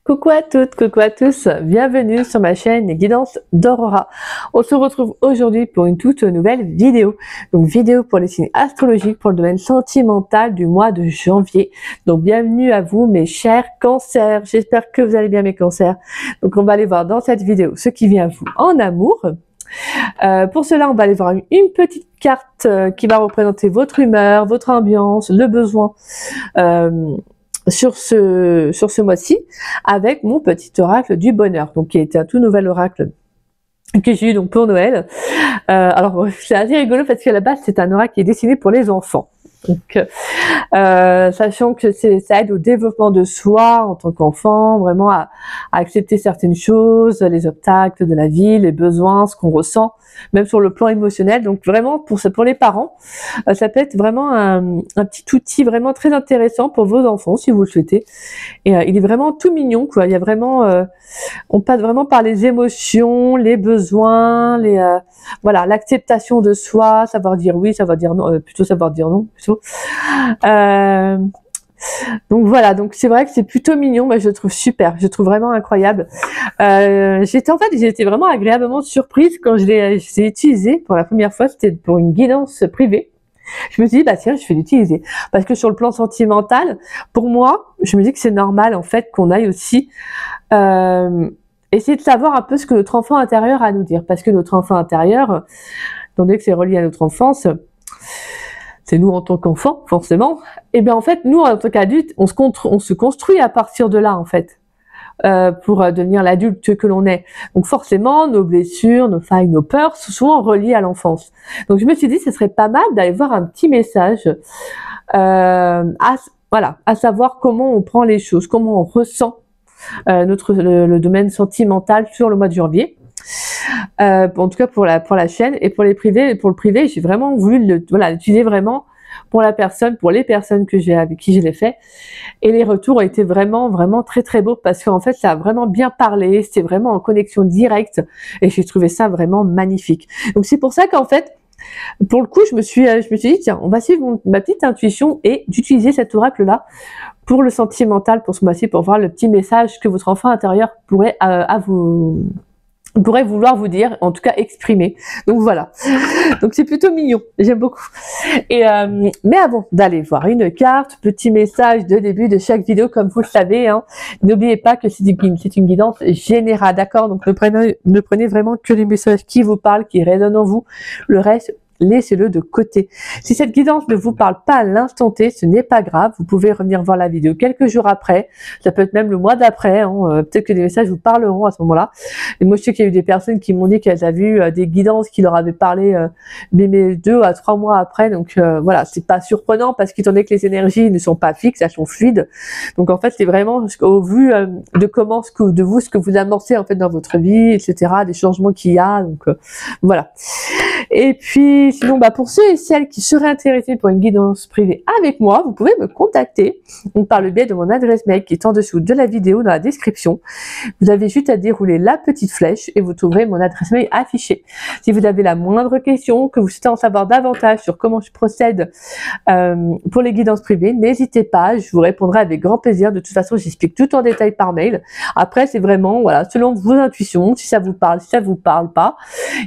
Coucou à toutes, coucou à tous, bienvenue sur ma chaîne Les Guidances d'Aurora. On se retrouve aujourd'hui pour une toute nouvelle vidéo. Donc vidéo pour les signes astrologiques pour le domaine sentimental du mois de janvier. Donc bienvenue à vous mes chers cancers, j'espère que vous allez bien mes cancers. Donc on va aller voir dans cette vidéo ce qui vient à vous en amour. Pour cela on va aller voir une petite carte qui va représenter votre humeur, votre ambiance, le besoin sur ce mois-ci avec mon petit oracle du bonheur, donc qui était un tout nouvel oracle que j'ai eu donc pour Noël. Alors c'est assez rigolo parce qu'à la base c'est un oracle qui est destiné pour les enfants. Donc, sachant que ça aide au développement de soi en tant qu'enfant, vraiment à accepter certaines choses, les obstacles de la vie, les besoins, ce qu'on ressent, même sur le plan émotionnel. Donc vraiment pour les parents, ça peut être vraiment un petit outil vraiment très intéressant pour vos enfants si vous le souhaitez. Et il est vraiment tout mignon, quoi. Il y a vraiment, on passe vraiment par les émotions, les besoins, voilà, l'acceptation de soi, savoir dire oui, savoir dire non, plutôt savoir dire non, plutôt. Donc voilà, donc c'est vrai que c'est plutôt mignon, mais je le trouve super, je le trouve vraiment incroyable. J'ai été vraiment agréablement surprise quand je l'ai utilisé pour la première fois. C'était pour une guidance privée. Je me suis dit, bah tiens, je vais l'utiliser. Parce que sur le plan sentimental, pour moi, je me dis que c'est normal, en fait, qu'on aille aussi essayer de savoir un peu ce que notre enfant intérieur a à nous dire. Parce que notre enfant intérieur, étant donné que c'est relié à notre enfance, c'est nous en tant qu'enfants, forcément. Et bien, en fait, nous, en tant qu'adultes, on se construit à partir de là, en fait. Pour devenir l'adulte que l'on est. Donc forcément, nos blessures, nos failles, nos peurs sont souvent reliées à l'enfance. Donc je me suis dit, ce serait pas mal d'aller voir un petit message à savoir comment on prend les choses, comment on ressent le domaine sentimental sur le mois de janvier. En tout cas pour la chaîne, et pour le privé, j'ai vraiment voulu l'utiliser vraiment pour les personnes avec qui je l'ai fait, et les retours ont été vraiment très très beaux parce qu'en fait ça a vraiment bien parlé, c'était vraiment en connexion directe et j'ai trouvé ça vraiment magnifique. Donc c'est pour ça qu'en fait pour le coup je me suis dit tiens, on va suivre ma petite intuition et d'utiliser cet oracle là pour le sentimental pour ce mois-ci, pour voir le petit message que votre enfant intérieur pourrait vouloir vous dire, en tout cas exprimer. Donc voilà. Donc c'est plutôt mignon, j'aime beaucoup. Et mais avant d'aller voir une carte, petit message de début de chaque vidéo, comme vous le savez, hein, n'oubliez pas que c'est une guidance générale, d'accord? Donc ne prenez vraiment que les messages qui vous parlent, qui résonnent en vous. Le reste, laissez-le de côté. Si cette guidance ne vous parle pas à l'instant T, ce n'est pas grave. Vous pouvez revenir voir la vidéo quelques jours après. Ça peut être même le mois d'après. Hein. Peut-être que les messages vous parleront à ce moment-là. Et moi, je sais qu'il y a eu des personnes qui m'ont dit qu'elles avaient vu des guidances qui leur avaient parlé mais 2 à 3 mois après. Donc voilà, c'est pas surprenant parce qu'étant donné que les énergies ne sont pas fixes, elles sont fluides. Donc en fait, c'est vraiment au vu de vous, ce que vous amorcez en fait dans votre vie, etc. Des changements qu'il y a. Donc voilà. Et puis sinon, pour ceux et celles qui seraient intéressés pour une guidance privée avec moi, vous pouvez me contacter par le biais de mon adresse mail qui est en dessous de la vidéo dans la description. Vous avez juste à dérouler la petite flèche et vous trouverez mon adresse mail affichée. Si vous avez la moindre question, que vous souhaitez en savoir davantage sur comment je procède pour les guidances privées, n'hésitez pas, je vous répondrai avec grand plaisir. De toute façon, j'explique tout en détail par mail. Après, c'est vraiment selon vos intuitions, si ça vous parle, si ça vous parle pas,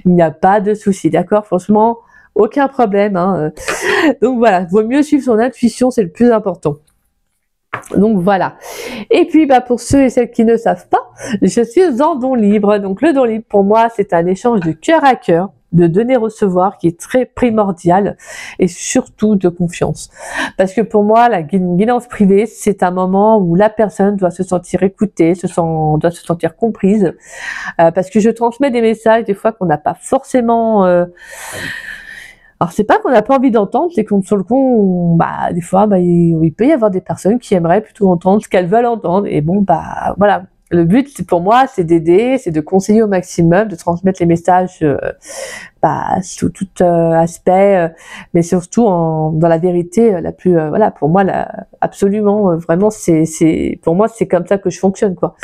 il n'y a pas de souci, d'accord? Franchement, aucun problème. Hein. Donc voilà, vaut mieux suivre son intuition, c'est le plus important. Donc voilà. Et puis pour ceux et celles qui ne savent pas, je suis en don libre. Donc le don libre pour moi, c'est un échange de cœur à cœur, de donner-recevoir qui est très primordial et surtout de confiance. Parce que pour moi, la guidance privée, c'est un moment où la personne doit se sentir écoutée, doit se sentir comprise. Parce que je transmets des messages des fois qu'on n'a pas forcément... Alors c'est pas qu'on n'a pas envie d'entendre, c'est qu'on sur le coup, des fois, il peut y avoir des personnes qui aimeraient plutôt entendre ce qu'elles veulent entendre. Et voilà. Le but, pour moi, c'est d'aider, c'est de conseiller au maximum, de transmettre les messages sous tout aspect, mais surtout dans la vérité la plus, pour moi, absolument, vraiment, pour moi, c'est comme ça que je fonctionne, quoi.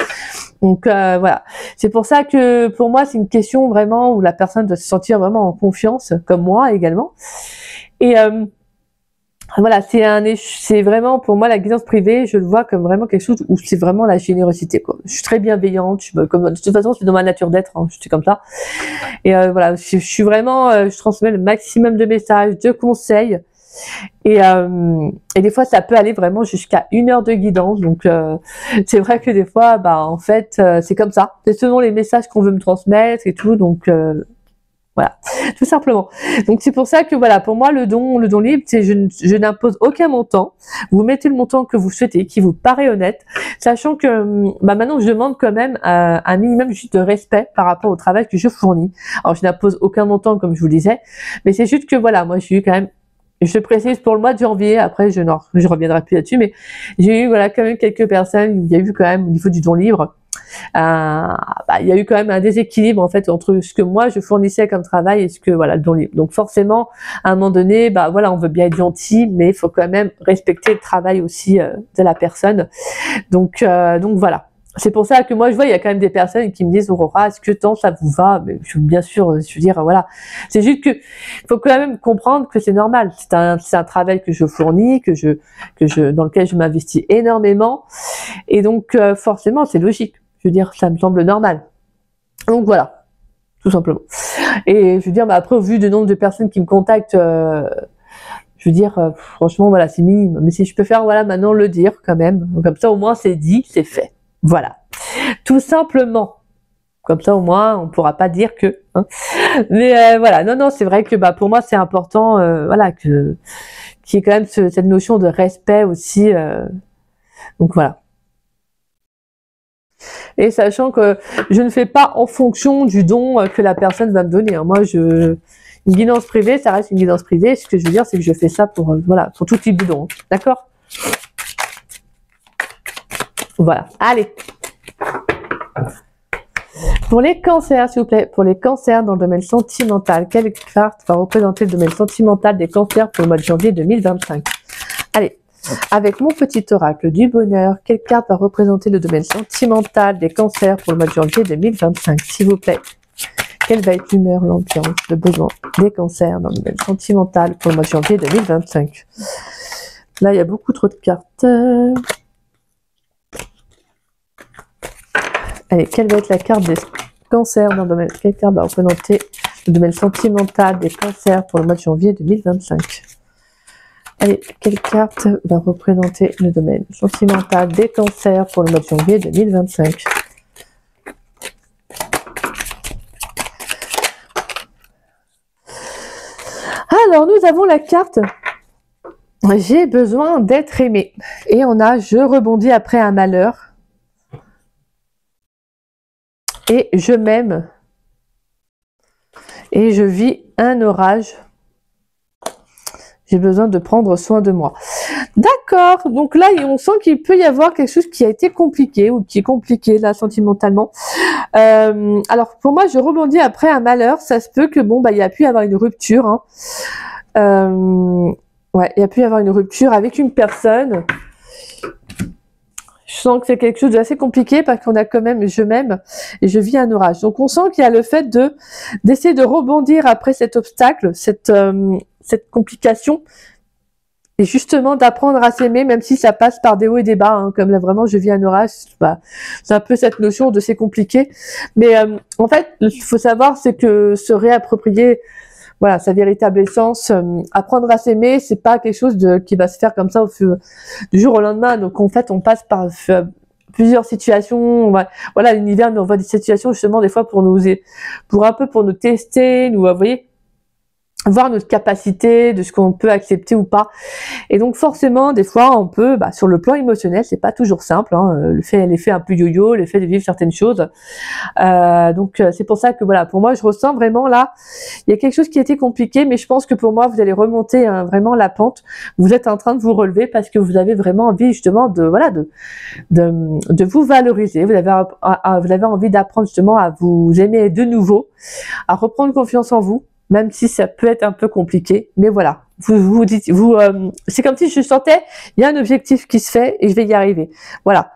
Donc voilà, c'est pour ça que pour moi, c'est une question vraiment où la personne doit se sentir vraiment en confiance, comme moi également. Et Voilà, c'est vraiment pour moi la guidance privée, je le vois comme vraiment quelque chose où c'est vraiment la générosité, quoi. Je suis très bienveillante, comme de toute façon c'est dans ma nature d'être, hein, je suis comme ça. Et voilà, je suis vraiment, je transmets le maximum de messages, de conseils. Et des fois ça peut aller vraiment jusqu'à 1 heure de guidance. Donc c'est vrai que des fois, bah en fait, c'est comme ça. C'est selon les messages qu'on veut me transmettre et tout. Donc voilà, tout simplement. Donc c'est pour ça que voilà, pour moi le don libre, c'est je n'impose aucun montant. Vous mettez le montant que vous souhaitez, qui vous paraît honnête, sachant que bah maintenant je demande quand même un minimum juste de respect par rapport au travail que je fournis. Alors je n'impose aucun montant comme je vous le disais, mais c'est juste que voilà, moi j'ai eu quand même, je précise pour le mois de janvier, après je reviendrai plus là-dessus, mais j'ai eu voilà quand même quelques personnes où il y a eu quand même au niveau du don libre, il y a eu quand même un déséquilibre en fait entre ce que moi je fournissais comme travail et ce que voilà le don libre. Donc forcément à un moment donné, bah voilà, on veut bien être gentil, mais il faut quand même respecter le travail aussi de la personne. Donc voilà. C'est pour ça que moi je vois, il y a quand même des personnes qui me disent Aurora, est-ce que tant ça vous va? Mais bien sûr, je veux dire voilà, c'est juste que faut quand même comprendre que c'est normal. C'est un travail que je fournis, dans lequel je m'investis énormément, et donc forcément c'est logique. Je veux dire, ça me semble normal. Donc voilà, tout simplement. Et je veux dire, bah après, au vu du nombre de personnes qui me contactent, je veux dire, franchement, voilà, c'est minime. Mais si je peux faire, voilà, maintenant le dire quand même. Comme ça, au moins, c'est dit, c'est fait. Voilà. Tout simplement. Comme ça, au moins, on ne pourra pas dire que. Hein. Mais voilà, non, c'est vrai que bah pour moi, c'est important, voilà, qu'il y ait quand même cette notion de respect aussi. Donc voilà. Et sachant que je ne fais pas en fonction du don que la personne va me donner. Hein. Moi, une guidance privée, ça reste une guidance privée. Ce que je veux dire, c'est que je fais ça pour, voilà, pour tout type de don. D'accord? Voilà. Allez. Pour les cancers, s'il vous plaît, pour les cancers dans le domaine sentimental, quelle carte va représenter le domaine sentimental des cancers pour le mois de janvier 2025? Allez. Avec mon petit oracle du bonheur, quelle carte va représenter le domaine sentimental des cancers pour le mois de janvier 2025, s'il vous plaît? Quelle va être l'humeur, l'ambiance, le besoin des cancers dans le domaine sentimental pour le mois de janvier 2025? Là, il y a beaucoup trop de cartes. Allez, quelle va être la carte des cancers dans le domaine? Quelle carte va représenter le domaine sentimental des cancers pour le mois de janvier 2025? Allez, quelle carte va représenter le domaine sentimental des cancers pour le mois de janvier 2025? Alors, nous avons la carte « J'ai besoin d'être aimé ». Et on a « Je rebondis après un malheur ». Et « Je m'aime ». Et « Je vis un orage ». J'ai besoin de prendre soin de moi. D'accord, donc là, on sent qu'il peut y avoir quelque chose qui a été compliqué ou qui est compliqué là sentimentalement. Alors pour moi, je rebondis après un malheur. Ça se peut que bon, bah il y a pu y avoir une rupture. Hein. Ouais, il y a pu y avoir une rupture avec une personne. Je sens que c'est quelque chose d'assez compliqué parce qu'on a quand même je m'aime et je vis un orage. Donc on sent qu'il y a le fait d'essayer de rebondir après cet obstacle, cette complication, et justement d'apprendre à s'aimer, même si ça passe par des hauts et des bas, hein, comme là vraiment je vis un orage, bah, c'est un peu cette notion de c'est compliqué. Mais en fait, il faut savoir, c'est que se réapproprier, voilà, sa véritable essence, apprendre à s'aimer, c'est pas quelque chose qui va se faire comme ça du jour au lendemain. Donc en fait, on passe par plusieurs situations. Voilà, l'univers nous envoie des situations justement des fois pour nous tester, vous voyez, voir notre capacité, de ce qu'on peut accepter ou pas. Et donc forcément, des fois, on peut, sur le plan émotionnel, c'est pas toujours simple, hein, l'effet un peu yo-yo, l'effet de vivre certaines choses. Donc c'est pour ça que voilà, pour moi, je ressens vraiment là, il y a quelque chose qui a été compliqué, mais je pense que pour moi, vous allez remonter vraiment la pente. Vous êtes en train de vous relever parce que vous avez vraiment envie justement de vous valoriser. Vous avez envie d'apprendre justement à vous aimer de nouveau, à reprendre confiance en vous. Même si ça peut être un peu compliqué, mais voilà. C'est comme si je sentais, il y a un objectif qui se fait et je vais y arriver. Voilà.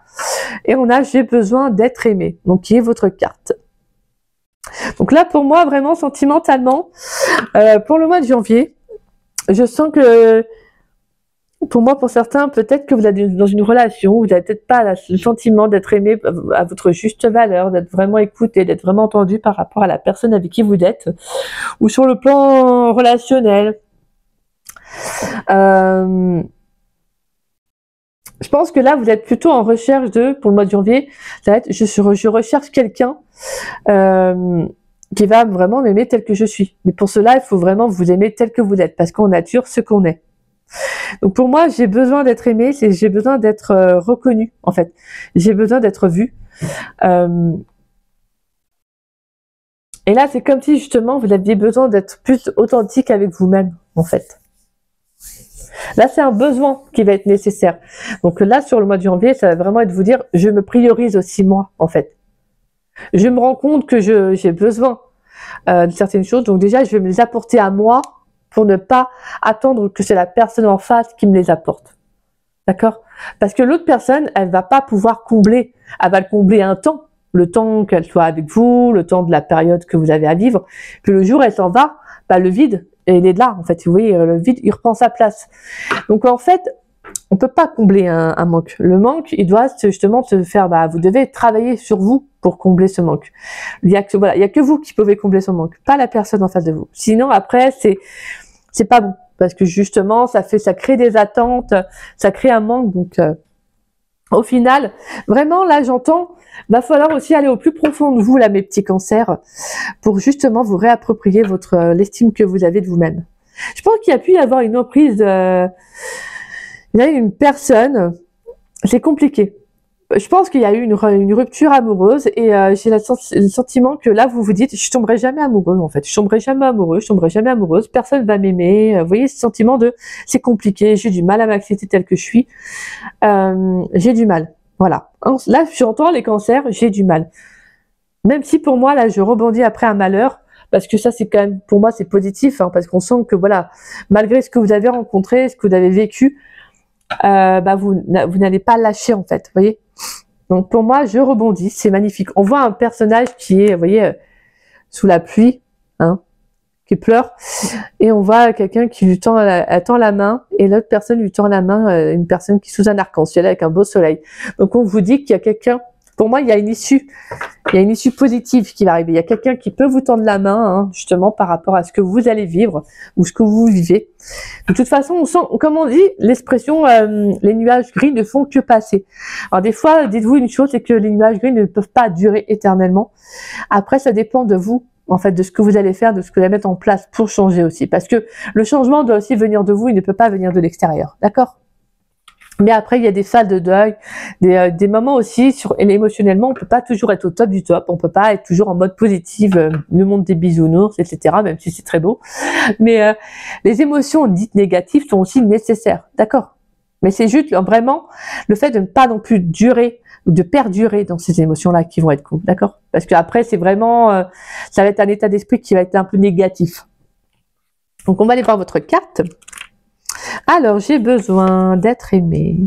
Et on a, j'ai besoin d'être aimé. Donc, qui est votre carte. Donc là, pour moi, vraiment sentimentalement, pour le mois de janvier, je sens que pour moi, pour certains, peut-être que vous êtes dans une relation, vous n'avez peut-être pas le sentiment d'être aimé à votre juste valeur, d'être vraiment écouté, d'être vraiment entendu par rapport à la personne avec qui vous êtes, ou sur le plan relationnel. Je pense que là, vous êtes plutôt en recherche pour le mois de janvier, ça va être, je recherche quelqu'un qui va vraiment m'aimer tel que je suis. Mais pour cela, il faut vraiment vous aimer tel que vous êtes, parce qu'en nature, ce qu'on est. Donc pour moi, j'ai besoin d'être aimé, j'ai besoin d'être reconnu, en fait. J'ai besoin d'être vu. Et là, c'est comme si justement, vous aviez besoin d'être plus authentique avec vous-même, en fait. Là, c'est un besoin qui va être nécessaire. Donc là, sur le mois de janvier, ça va vraiment être vous dire, je me priorise aussi moi, en fait. Je me rends compte que j'ai besoin de certaines choses. Donc déjà, je vais me les apporter à moi pour ne pas attendre que c'est la personne en face qui me les apporte. D'accord? Parce que l'autre personne, elle va pas pouvoir combler. Elle va le combler un temps. Le temps qu'elle soit avec vous, le temps de la période que vous avez à vivre. Puis le jour où elle s'en va, bah, le vide, il est là, en fait. Vous voyez, le vide, il reprend sa place. Donc, en fait, on peut pas combler un manque. Le manque, il doit justement se faire, bah, vous devez travailler sur vous pour combler ce manque. Il y a que vous qui pouvez combler ce manque, pas la personne en face de vous. Sinon, après, c'est pas bon. Parce que justement, ça crée des attentes, ça crée un manque. Donc, au final, vraiment, là, j'entends, va falloir aussi aller au plus profond de vous, là, mes petits cancers, pour justement vous réapproprier l'estime que vous avez de vous-même. Je pense qu'il y a pu y avoir une emprise, il y a une personne, c'est compliqué. Je pense qu'il y a eu une rupture amoureuse et j'ai le sentiment que là, vous vous dites, je tomberai jamais amoureux, en fait. Je tomberai jamais amoureux, je tomberai jamais amoureuse, personne va m'aimer. Vous voyez ce sentiment de, c'est compliqué, j'ai du mal à m'accepter tel que je suis. J'ai du mal. Voilà. Là, j'entends les cancers, j'ai du mal. Même si pour moi, là, je rebondis après un malheur, parce que ça, c'est quand même, pour moi, c'est positif, hein, parce qu'on sent que, voilà, malgré ce que vous avez rencontré, ce que vous avez vécu, bah, vous n'allez pas lâcher, en fait, vous voyez. Donc pour moi, je rebondis, c'est magnifique. On voit un personnage qui est, vous voyez, sous la pluie, hein, qui pleure, et on voit quelqu'un qui lui tend la main, et l'autre personne lui tend la main, une personne qui est sous un arc-en-ciel avec un beau soleil. Donc on vous dit qu'il y a quelqu'un, pour moi, il y a une issue positive qui va arriver. Il y a quelqu'un qui peut vous tendre la main, hein, justement, par rapport à ce que vous allez vivre, ou ce que vous vivez. De toute façon, on sent, comme on dit, l'expression les nuages gris ne font que passer. Alors des fois, dites-vous une chose, c'est que les nuages gris ne peuvent pas durer éternellement. Après, ça dépend de vous, en fait, de ce que vous allez faire, de ce que vous allez mettre en place pour changer aussi. Parce que le changement doit aussi venir de vous, il ne peut pas venir de l'extérieur. D'accord ? Mais après, il y a des salles de deuil, des moments aussi, émotionnellement, on peut pas toujours être au top du top, on peut pas être toujours en mode positif, le monde des bisounours, etc., même si c'est très beau. Mais les émotions dites négatives sont aussi nécessaires, d'accord? Mais c'est juste vraiment le fait de ne pas non plus durer, ou de perdurer dans ces émotions-là qui vont être cool, d'accord? Parce qu'après, c'est vraiment, ça va être un état d'esprit qui va être un peu négatif. Donc, on va aller voir votre carte. Alors, j'ai besoin d'être aimé.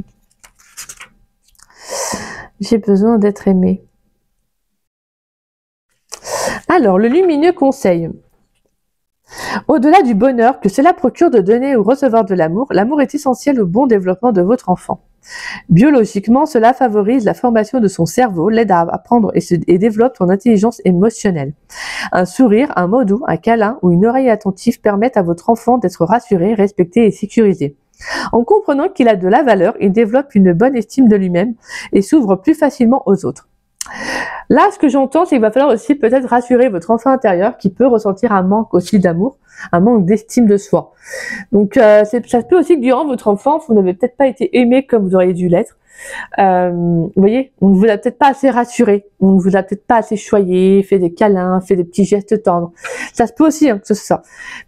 J'ai besoin d'être aimé. Alors, le lumineux conseil. Au-delà du bonheur que cela procure de donner ou recevoir de l'amour, l'amour est essentiel au bon développement de votre enfant. Biologiquement, cela favorise la formation de son cerveau, l'aide à apprendre et développe son intelligence émotionnelle. Un sourire, un mot doux, un câlin ou une oreille attentive permettent à votre enfant d'être rassuré, respecté et sécurisé. En comprenant qu'il a de la valeur, il développe une bonne estime de lui-même et s'ouvre plus facilement aux autres. Là, ce que j'entends, c'est qu'il va falloir aussi peut-être rassurer votre enfant intérieur qui peut ressentir un manque aussi d'amour, un manque d'estime de soi. Donc, ça se peut aussi que durant votre enfance, vous n'avez peut-être pas été aimé comme vous auriez dû l'être. Vous voyez, on ne vous a peut-être pas assez rassuré, on ne vous a peut-être pas assez choyé, fait des câlins, fait des petits gestes tendres. Ça se peut aussi que ce soit ça.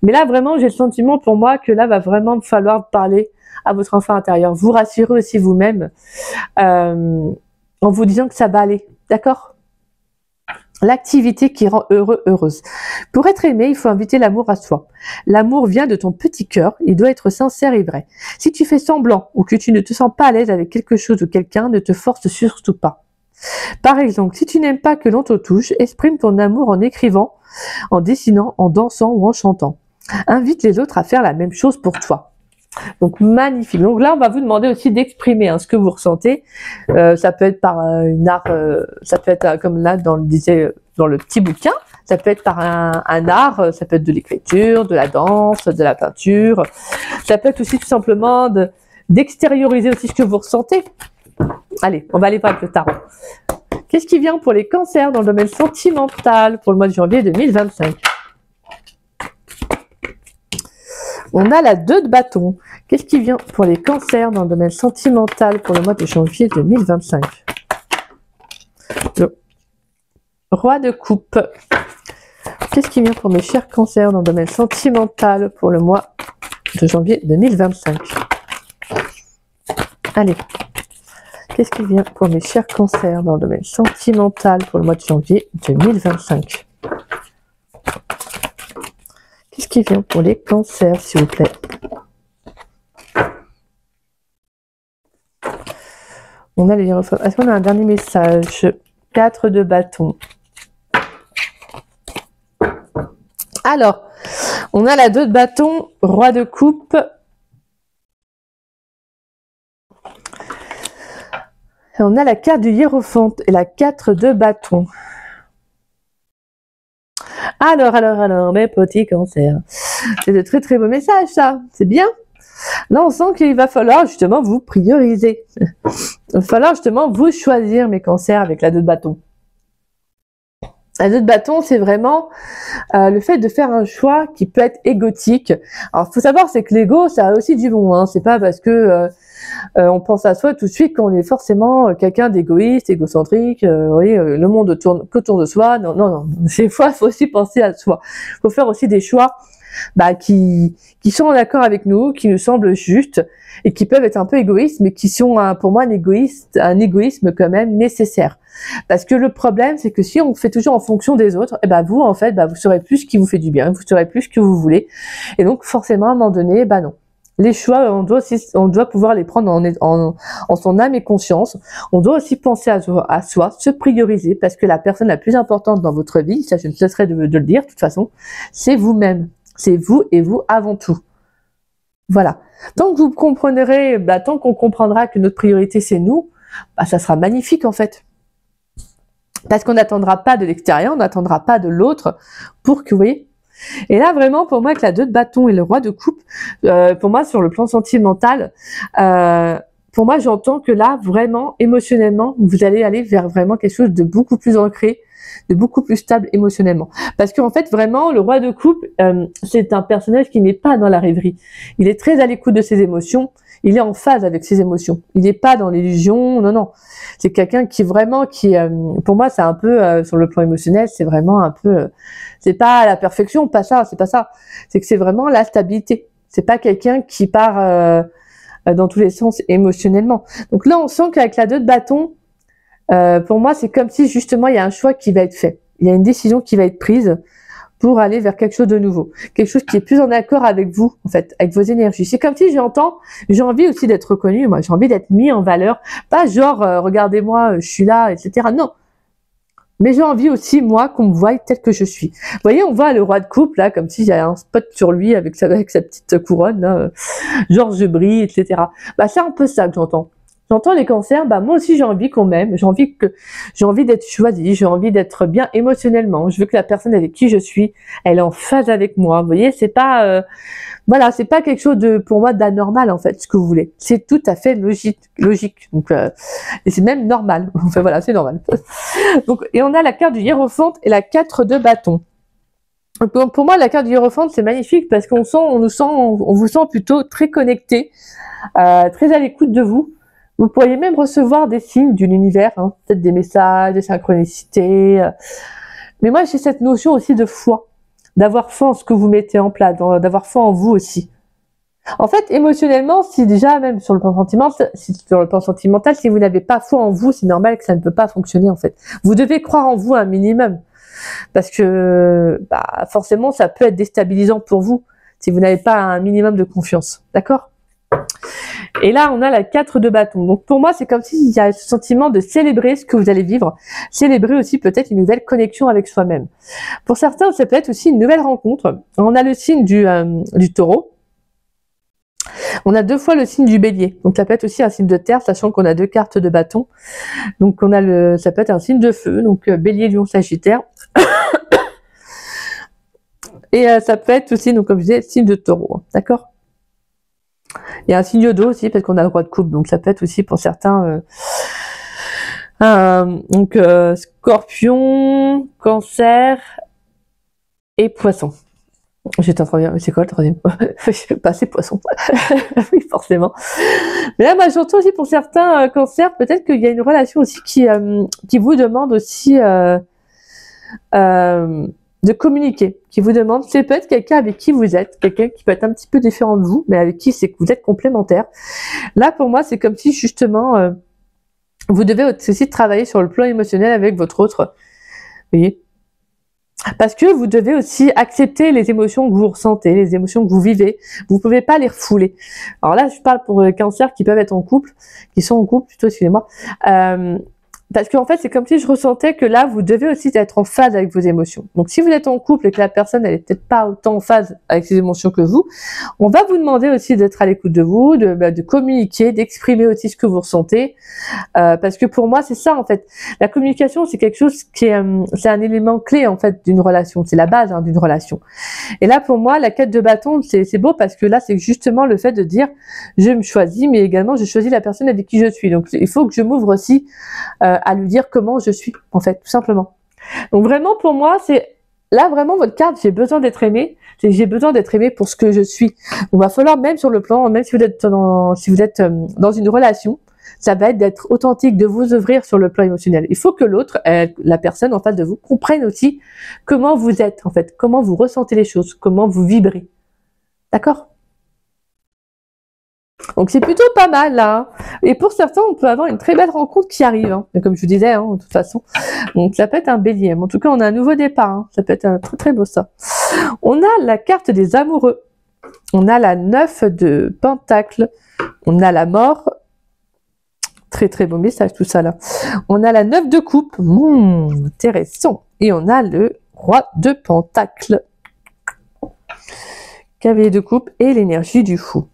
Mais là, vraiment, j'ai le sentiment pour moi que là, va vraiment falloir parler à votre enfant intérieur. Vous rassurer aussi vous-même en vous disant que ça va aller. D'accord ? L'activité qui rend heureux, heureuse. Pour être aimé, il faut inviter l'amour à soi. L'amour vient de ton petit cœur, il doit être sincère et vrai. Si tu fais semblant ou que tu ne te sens pas à l'aise avec quelque chose ou quelqu'un, ne te force surtout pas. Par exemple, si tu n'aimes pas que l'on te touche, exprime ton amour en écrivant, en dessinant, en dansant ou en chantant. Invite les autres à faire la même chose pour toi. Donc magnifique. Donc là, on va vous demander aussi d'exprimer ce que vous ressentez. Ça peut être par une art, ça peut être comme là disait dans le petit bouquin. Ça peut être par un art, ça peut être de l'écriture, de la danse, de la peinture. Ça peut être aussi tout simplement d'extérioriser aussi ce que vous ressentez. Allez, on va aller voir avec le tarot. Qu'est-ce qui vient pour les cancers dans le domaine sentimental pour le mois de janvier 2025? On a la 2 de bâton. Qu'est-ce qui vient pour les cancers dans le domaine sentimental pour le mois de janvier 2025? Le roi de coupe. Qu'est-ce qui vient pour mes chers cancers dans le domaine sentimental pour le mois de janvier 2025? Allez. Qu'est-ce qui vient pour mes chers cancers dans le domaine sentimental pour le mois de janvier 2025? Qu'est-ce qui vient pour les cancers, s'il vous plaît? On a les hiérophants. Est-ce qu'on a un dernier message? 4 de bâton. Alors, on a la 2 de bâton, roi de coupe. Et on a la carte du hiérophant et la 4 de bâton. Alors, mes petits cancers. C'est de très très beaux messages, ça. C'est bien. Là, on sent qu'il va falloir justement vous prioriser. Il va falloir justement vous choisir, mes cancers, avec la 2 de bâton. La 2 de bâton, c'est vraiment le fait de faire un choix qui peut être égotique. Alors, il faut savoir, c'est que l'ego, ça a aussi du bon. C'est pas parce que on pense à soi tout de suite qu'on est forcément quelqu'un d'égoïste, égocentrique. Le monde tourne qu'autour de soi. Non. Des fois, il faut aussi penser à soi. Il faut faire aussi des choix qui sont en accord avec nous, qui nous semblent justes et qui peuvent être un peu égoïstes, mais qui sont pour moi un égoïsme quand même nécessaire. Parce que le problème, c'est que si on fait toujours en fonction des autres, vous, en fait, vous saurez plus ce qui vous fait du bien, vous saurez plus ce que vous voulez. Et donc, forcément, à un moment donné, non. Les choix, on doit pouvoir les prendre en son âme et conscience. On doit aussi penser à soi, se prioriser, parce que la personne la plus importante dans votre vie, ça je ne cesserai de le dire de toute façon, c'est vous-même. C'est vous et vous avant tout. Voilà. Tant que vous comprendrez, tant qu'on comprendra que notre priorité c'est nous, ça sera magnifique en fait. Parce qu'on n'attendra pas de l'extérieur, on n'attendra pas de l'autre pour que, vous voyez. Et là, vraiment, pour moi, avec la 2 de bâton et le roi de coupe, pour moi, sur le plan sentimental, pour moi, j'entends que là, vraiment, émotionnellement, vous allez aller vers vraiment quelque chose de beaucoup plus ancré, de beaucoup plus stable émotionnellement. Parce qu'en fait, vraiment, le roi de coupe, c'est un personnage qui n'est pas dans la rêverie. Il est très à l'écoute de ses émotions. Il est en phase avec ses émotions. Il n'est pas dans l'illusion. Non. C'est quelqu'un qui vraiment, pour moi, c'est un peu, sur le plan émotionnel, c'est vraiment un peu, c'est pas la perfection, pas ça, c'est pas ça. C'est que c'est vraiment la stabilité. C'est pas quelqu'un qui part dans tous les sens émotionnellement. Donc là, on sent qu'avec la 2 de bâton, pour moi, c'est comme si justement il y a un choix qui va être fait. Il y a une décision qui va être prise pour aller vers quelque chose de nouveau, quelque chose qui est plus en accord avec vous, en fait, avec vos énergies. C'est comme si j'ai envie aussi d'être reconnue, moi, j'ai envie d'être mis en valeur, pas genre regardez-moi, je suis là, etc. Non, mais j'ai envie aussi moi qu'on me voie tel que je suis. Vous voyez, on voit le roi de coupe là, comme s'il y a un spot sur lui avec sa petite couronne, là, genre je brille, etc. C'est un peu ça que j'entends. J'entends les cancers, moi aussi j'ai envie qu'on m'aime, j'ai envie d'être choisie, j'ai envie d'être bien émotionnellement, je veux que la personne avec qui je suis, elle est en phase avec moi. Vous voyez, c'est pas c'est pas quelque chose de pour moi d'anormal en fait, ce que vous voulez. C'est tout à fait logique. Donc et c'est même normal. Enfin voilà, c'est normal. Donc et on a la carte du hiérophant et la 4 de bâton. Donc, pour moi la carte du hiérophant c'est magnifique parce on vous sent plutôt très connecté, très à l'écoute de vous. Vous pourriez même recevoir des signes de l'univers, peut-être des messages, des synchronicités. Mais moi, j'ai cette notion aussi de foi, d'avoir foi en ce que vous mettez en place, d'avoir foi en vous aussi. En fait, émotionnellement, si déjà, même sur le plan sentimental, si vous n'avez pas foi en vous, c'est normal que ça ne peut pas fonctionner, en fait. Vous devez croire en vous un minimum. Parce que, forcément, ça peut être déstabilisant pour vous, si vous n'avez pas un minimum de confiance. D'accord ? Et là, on a la 4 de bâton. Donc, pour moi, c'est comme s'il y a ce sentiment de célébrer ce que vous allez vivre. Célébrer aussi peut-être une nouvelle connexion avec soi-même. Pour certains, ça peut être aussi une nouvelle rencontre. On a le signe du taureau. On a 2 fois le signe du bélier. Donc ça peut être aussi un signe de terre, sachant qu'on a 2 cartes de bâton. Donc on a ça peut être un signe de feu. Donc bélier, lion, sagittaire. Et ça peut être aussi, donc comme je disais, signe de taureau. D'accord? Il y a un signe d'eau aussi, parce qu'on a le roi de coupe. Donc ça peut être aussi pour certains... scorpion, cancer et poisson. J'étais en train de dire, c'est quoi le troisième? Pas c'est poisson. Oui, forcément. Mais là, moi, j'entends aussi pour certains cancers, peut-être qu'il y a une relation aussi qui vous demande aussi de communiquer, qui vous demande, c'est peut-être quelqu'un avec qui vous êtes, quelqu'un qui peut être un petit peu différent de vous, mais avec qui c'est que vous êtes complémentaires. Là, pour moi, c'est comme si justement, vous devez aussi travailler sur le plan émotionnel avec votre autre. Vous voyez? Parce que vous devez aussi accepter les émotions que vous ressentez, les émotions que vous vivez. Vous pouvez pas les refouler. Alors là, je parle pour les cancers qui peuvent être en couple, qui sont en couple plutôt, excusez-moi. Parce qu'en fait, c'est comme si je ressentais que là, vous devez aussi être en phase avec vos émotions. Donc, si vous êtes en couple et que la personne, elle est peut-être pas autant en phase avec ses émotions que vous, on va vous demander aussi d'être à l'écoute de vous, de communiquer, d'exprimer aussi ce que vous ressentez. Parce que pour moi, c'est ça, en fait. La communication, c'est quelque chose qui est, c'est un élément clé, en fait, d'une relation. C'est la base, hein, d'une relation. Et là, pour moi, la quête de bâton, c'est beau parce que là, c'est justement le fait de dire, je me choisis, mais également, je choisis la personne avec qui je suis. Donc, il faut que je m'ouvre aussi, à lui dire comment je suis, en fait, tout simplement. Donc vraiment, pour moi, c'est là vraiment votre carte, j'ai besoin d'être aimé, j'ai besoin d'être aimé pour ce que je suis. Il va falloir, même sur le plan, même si vous êtes dans une relation, ça va être d'être authentique, de vous ouvrir sur le plan émotionnel. Il faut que l'autre, la personne en face de vous, comprenne aussi comment vous êtes, en fait, comment vous ressentez les choses, comment vous vibrez. D'accord ? Donc c'est plutôt pas mal là. Et pour certains, on peut avoir une très belle rencontre qui arrive. Hein. Comme je vous disais, hein, de toute façon. Donc ça peut être un bélier. Mais en tout cas, on a un nouveau départ. Hein. Ça peut être un très très beau ça. On a la carte des amoureux. On a la 9 de Pentacle. On a la mort. Très très beau message tout ça là. On a la 9 de coupe. Intéressant. Et on a le roi de Pentacle. Cavalier de coupe et l'énergie du fou.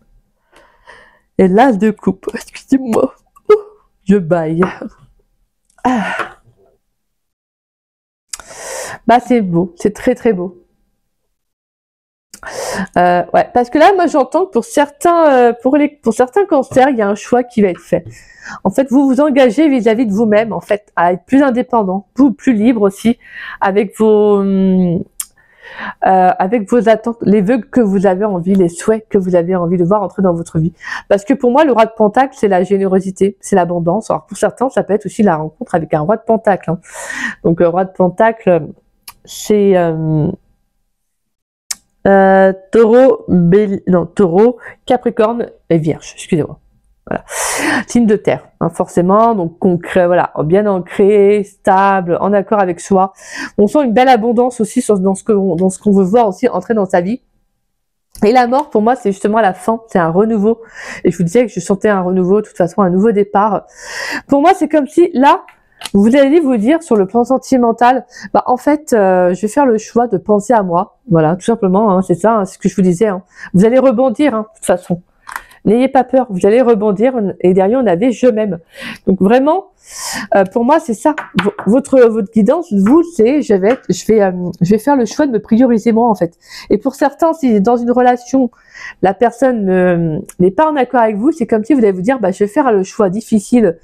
Et l'as de coupe, excusez-moi, je baille. Ah. Bah c'est beau, c'est très très beau. Ouais, parce que là, moi j'entends que pour certains cancers, il y a un choix qui va être fait. En fait, vous vous engagez vis-à-vis de vous-même, en fait, à être plus indépendant, plus libre aussi, avec vos attentes, les vœux que vous avez envie, les souhaits que vous avez envie de voir entrer dans votre vie. Parce que pour moi, le roi de Pentacle, c'est la générosité, c'est l'abondance. Alors pour certains, ça peut être aussi la rencontre avec un roi de Pentacle. Hein. Donc roi de Pentacle, c'est Taureau, Capricorne et Vierge, excusez-moi. Voilà. Signe de terre, hein, forcément, donc concret, voilà, bien ancré, stable, en accord avec soi. On sent une belle abondance aussi dans ce qu'on veut voir aussi entrer dans sa vie. Et la mort, pour moi, c'est justement la fin, c'est un renouveau. Et je vous disais que je sentais un renouveau, de toute façon, un nouveau départ. Pour moi, c'est comme si, là, vous allez vous dire, sur le plan sentimental, bah, en fait, je vais faire le choix de penser à moi. Voilà, tout simplement, hein, c'est ça, hein, c'est ce que je vous disais. Hein. Vous allez rebondir, hein, de toute façon. N'ayez pas peur, vous allez rebondir et derrière on avait je m'aime. Donc vraiment, pour moi c'est ça. Votre guidance, vous c'est je vais faire le choix de me prioriser moi en fait. Et pour certains, si dans une relation la personne n'est pas en accord avec vous, c'est comme si vous allez vous dire je vais faire le choix difficile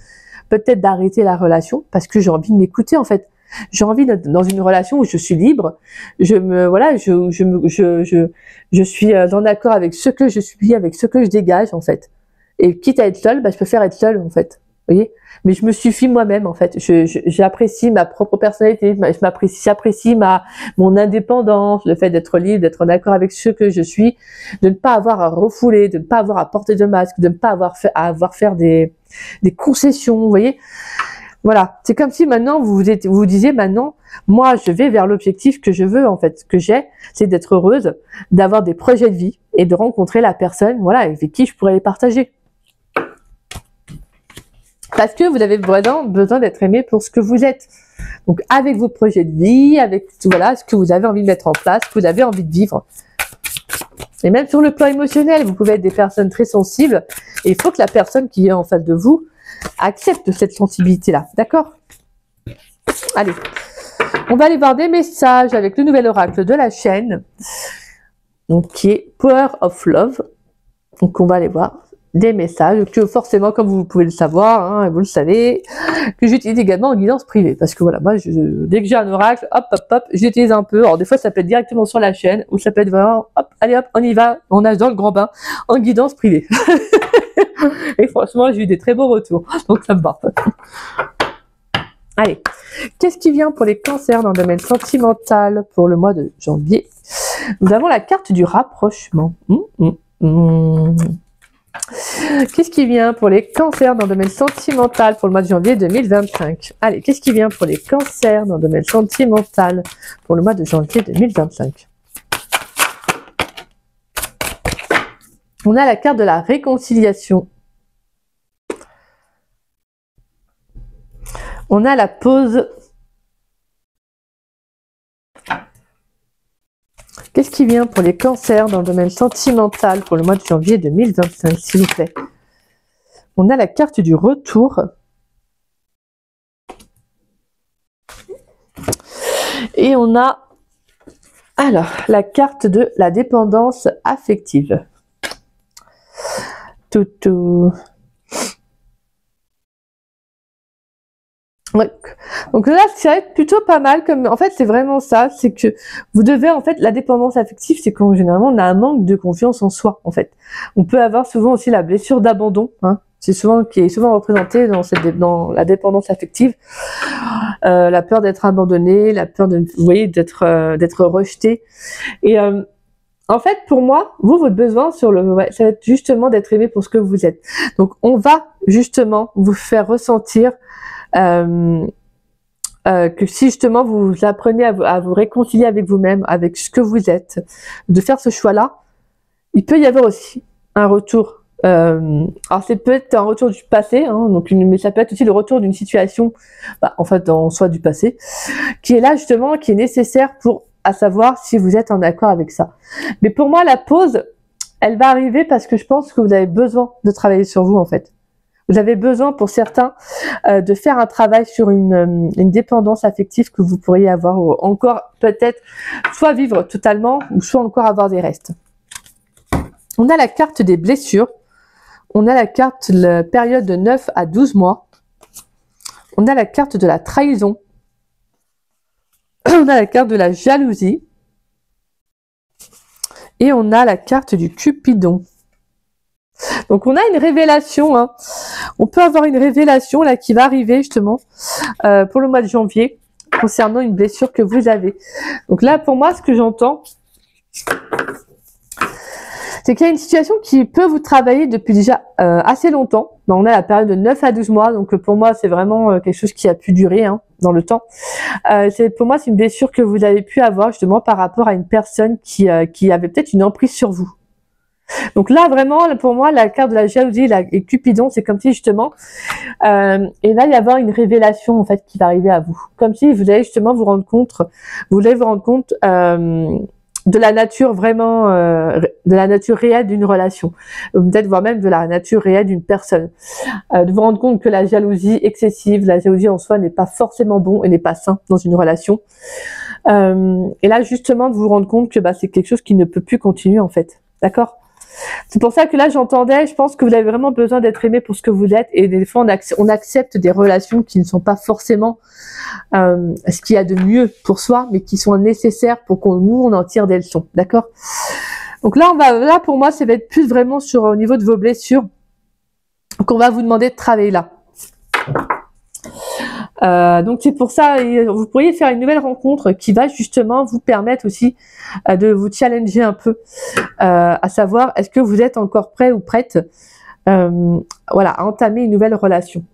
peut-être d'arrêter la relation parce que j'ai envie de m'écouter en fait. J'ai envie d'être dans une relation où je suis libre, je suis en accord avec ce que je suis, avec ce que je dégage en fait. Et quitte à être seule, je préfère être seule en fait. Vous voyez ? Mais je me suffis moi-même en fait. J'apprécie ma propre personnalité, j'apprécie mon indépendance, le fait d'être libre, d'être en accord avec ce que je suis, de ne pas avoir à refouler, de ne pas avoir à porter de masque, de ne pas avoir à faire des concessions. Vous voyez ? Voilà, c'est comme si maintenant vous disiez maintenant, moi je vais vers l'objectif que je veux en fait, que j'ai, c'est d'être heureuse, d'avoir des projets de vie et de rencontrer la personne, voilà, avec qui je pourrais les partager. Parce que vous avez besoin d'être aimé pour ce que vous êtes. Donc avec vos projets de vie, avec voilà ce que vous avez envie de mettre en place, ce que vous avez envie de vivre. Et même sur le plan émotionnel, vous pouvez être des personnes très sensibles et il faut que la personne qui est en face de vous accepte cette sensibilité-là. D'accord? Allez, on va aller voir des messages avec le nouvel oracle de la chaîne, donc qui est Power of Love. Donc on va aller voir des messages que forcément, comme vous pouvez le savoir, hein, vous le savez, que j'utilise également en guidance privée. Parce que voilà, moi, dès que j'ai un oracle, hop, hop, hop, j'utilise un peu. Alors des fois, ça peut être directement sur la chaîne, ou ça peut être vraiment, hop, allez hop, on y va, on nage dans le grand bain, en guidance privée. Et franchement, j'ai eu des très beaux retours, donc ça me va. Allez, qu'est-ce qui vient pour les cancers dans le domaine sentimental pour le mois de janvier? Nous avons la carte du rapprochement. Qu'est-ce qui vient pour les cancers dans le domaine sentimental pour le mois de janvier 2025? Allez, qu'est-ce qui vient pour les cancers dans le domaine sentimental pour le mois de janvier 2025? On a la carte de la réconciliation. On a la pause. Qu'est-ce qui vient pour les cancers dans le domaine sentimental pour le mois de janvier 2025, s'il vous plaît? On a la carte du retour. Et on a, alors, la carte de la dépendance affective. Toutou. Ouais. Donc là, ça va être plutôt pas mal. Comme en fait, c'est vraiment ça, c'est que vous devez en fait la dépendance affective, c'est qu'en généralement on a un manque de confiance en soi. En fait, on peut avoir souvent aussi la blessure d'abandon. Hein. C'est souvent qui est souvent représentée dans la dépendance affective, la peur d'être abandonné, la peur de, vous voyez, d'être rejeté. Et en fait, pour moi, votre besoin ça va être justement d'être aimé pour ce que vous êtes. Donc, on va justement vous faire ressentir que si justement vous apprenez à vous réconcilier avec vous-même, avec ce que vous êtes, de faire ce choix-là, il peut y avoir aussi un retour. Alors c'est peut-être un retour du passé, hein, mais ça peut être aussi le retour d'une situation, en fait en soi du passé, qui est là justement, qui est nécessaire pour à savoir si vous êtes en accord avec ça. Mais pour moi, la pause, elle va arriver parce que je pense que vous avez besoin de travailler sur vous en fait. Vous avez besoin, pour certains, de faire un travail sur une dépendance affective que vous pourriez avoir, ou encore peut-être soit vivre totalement, ou soit encore avoir des restes. On a la carte des blessures. On a la carte de la période de 9 à 12 mois. On a la carte de la trahison. On a la carte de la jalousie. Et on a la carte du Cupidon. Donc on a une révélation, hein. On peut avoir une révélation là qui va arriver justement pour le mois de janvier concernant une blessure que vous avez. Donc là pour moi ce que j'entends, c'est qu'il y a une situation qui peut vous travailler depuis déjà assez longtemps. On a la période de 9 à 12 mois, donc pour moi c'est vraiment quelque chose qui a pu durer hein, dans le temps. Pour moi c'est une blessure que vous avez pu avoir justement par rapport à une personne qui avait peut-être une emprise sur vous. Donc là, vraiment, pour moi, la carte de la jalousie et Cupidon, c'est comme si justement, il va y avoir une révélation en fait qui va arriver à vous. Comme si vous allez justement vous rendre compte de la nature vraiment, de la nature réelle d'une relation, peut-être voire même de la nature réelle d'une personne. De vous rendre compte que la jalousie excessive, la jalousie en soi n'est pas forcément bon et n'est pas sain dans une relation. Et là, justement, de vous rendre compte que c'est quelque chose qui ne peut plus continuer en fait. D'accord ? C'est pour ça que là, j'entendais, je pense que vous avez vraiment besoin d'être aimé pour ce que vous êtes. Et des fois, on accepte des relations qui ne sont pas forcément ce qu'il y a de mieux pour soi, mais qui sont nécessaires pour on en tire des leçons. D'accord? Donc là, pour moi, ça va être plus vraiment au niveau de vos blessures qu'on va vous demander de travailler là. Donc c'est pour ça, vous pourriez faire une nouvelle rencontre qui va justement vous permettre aussi de vous challenger un peu, à savoir est-ce que vous êtes encore prêt ou prête voilà, à entamer une nouvelle relation.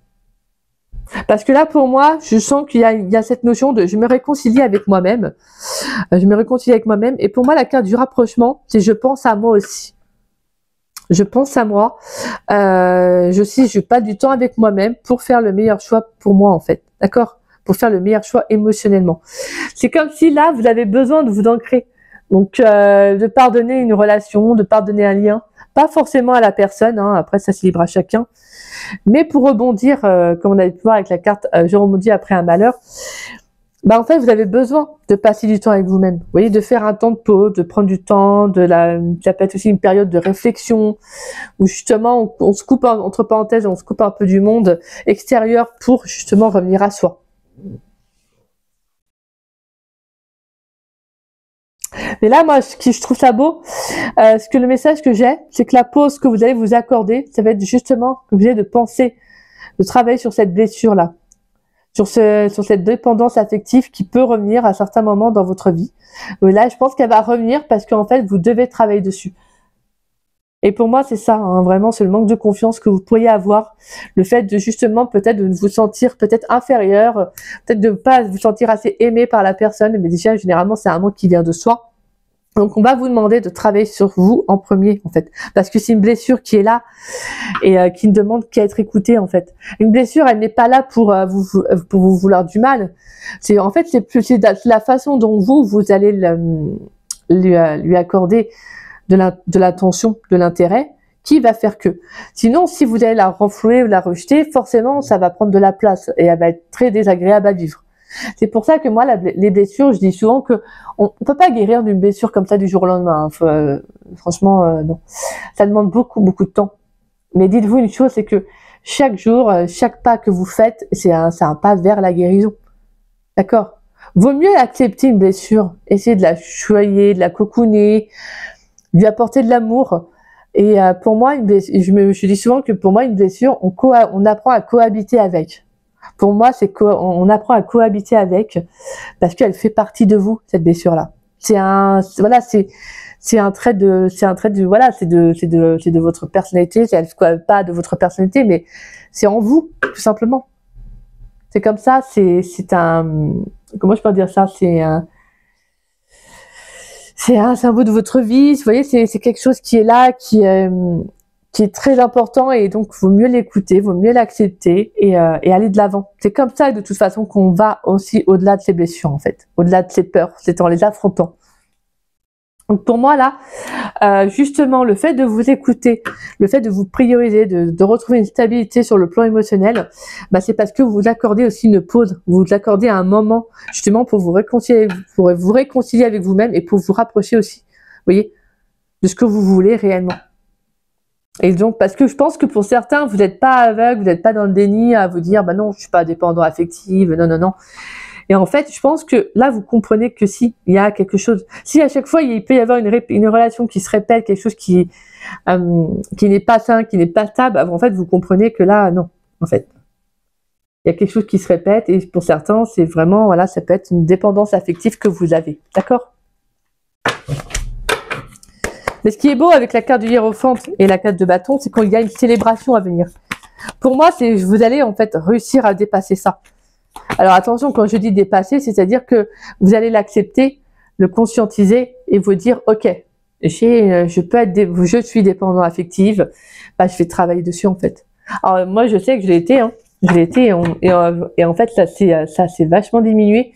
Parce que là pour moi, je sens qu'il y a cette notion de je me réconcilie avec moi-même, et pour moi la carte du rapprochement, c'est je pense à moi aussi. Je pense à moi, je passe du temps avec moi-même pour faire le meilleur choix pour moi en fait, d'accord? Pour faire le meilleur choix émotionnellement. C'est comme si là, vous avez besoin de vous ancrer Donc, de pardonner une relation, de pardonner un lien, pas forcément à la personne, hein, après ça c'est libre à chacun, mais pour rebondir, comme on avait pu voir avec la carte « Je rebondis après un malheur », bah en fait vous avez besoin de passer du temps avec vous-même. Vous voyez, de faire un temps de pause, de prendre du temps, ça peut être aussi une période de réflexion, où justement on se coupe, entre parenthèses, on se coupe un peu du monde extérieur pour justement revenir à soi. Mais là, moi, je trouve ça beau, ce que le message que j'ai, c'est que la pause que vous allez vous accorder, ça va être justement que vous allez de penser, de travailler sur cette blessure-là, sur cette dépendance affective qui peut revenir à certains moments dans votre vie. Mais là, je pense qu'elle va revenir parce qu'en fait, vous devez travailler dessus. Et pour moi, c'est ça, hein, vraiment, c'est le manque de confiance que vous pourriez avoir, le fait de justement peut-être de vous sentir peut-être inférieur, peut-être de ne pas vous sentir assez aimé par la personne, mais déjà, généralement, c'est un manque qui vient de soi. Donc, on va vous demander de travailler sur vous en premier, en fait, parce que c'est une blessure qui est là et qui ne demande qu'à être écoutée, en fait. Une blessure, elle n'est pas là pour vous vouloir du mal. C'est en fait, c'est la façon dont vous allez lui accorder de l'attention, de l'intérêt, qui va faire que. Sinon, si vous allez la renflouer ou la rejeter, forcément, ça va prendre de la place et elle va être très désagréable à vivre. C'est pour ça que moi, les blessures, je dis souvent que on peut pas guérir d'une blessure comme ça du jour au lendemain. Hein. Franchement, non. Ça demande beaucoup, beaucoup de temps. Mais dites-vous une chose, c'est que chaque jour, chaque pas que vous faites, c'est un pas vers la guérison. D'accord? Vaut mieux accepter une blessure, essayer de la choyer, de la cocooner, lui apporter de l'amour. Et pour moi, je dis souvent que pour moi, une blessure, on apprend à cohabiter avec. Pour moi, on apprend à cohabiter avec parce qu'elle fait partie de vous, cette blessure-là. C'est un trait de votre personnalité. Elle ne pas de votre personnalité, mais c'est en vous, tout simplement. C'est comme ça. Comment je peux dire ça? C'est un bout de votre vie. Vous voyez, c'est quelque chose qui est là, qui est très important et donc vaut mieux l'écouter, vaut mieux l'accepter et aller de l'avant. C'est comme ça de toute façon qu'on va aussi au-delà de ces blessures en fait, au-delà de ces peurs, c'est en les affrontant. Donc pour moi là, justement le fait de vous écouter, le fait de vous prioriser, de retrouver une stabilité sur le plan émotionnel, bah c'est parce que vous vous accordez aussi une pause, vous vous accordez un moment justement pour vous réconcilier avec vous-même et pour vous rapprocher aussi, vous voyez, de ce que vous voulez réellement. Et donc, parce que je pense que pour certains, vous n'êtes pas aveugle, vous n'êtes pas dans le déni à vous dire, bah non, je suis pas dépendant affective, non. Et en fait, je pense que là, vous comprenez que si, il y a quelque chose. Si à chaque fois, il peut y avoir une relation qui se répète, quelque chose qui n'est pas sain, qui n'est pas stable, en fait, vous comprenez que là, non, en fait. Il y a quelque chose qui se répète et pour certains, c'est vraiment, voilà, ça peut être une dépendance affective que vous avez. D'accord ? Mais ce qui est beau avec la carte du hiérophante et la carte de bâton, c'est qu'il y a une célébration à venir. Pour moi, vous allez en fait réussir à dépasser ça. Alors attention, quand je dis dépasser, c'est-à-dire que vous allez l'accepter, le conscientiser et vous dire, ok, je suis dépendant affective, bah, je vais travailler dessus en fait. Alors moi, je sais que je l'ai été, hein. Et en fait, ça s'est vachement diminué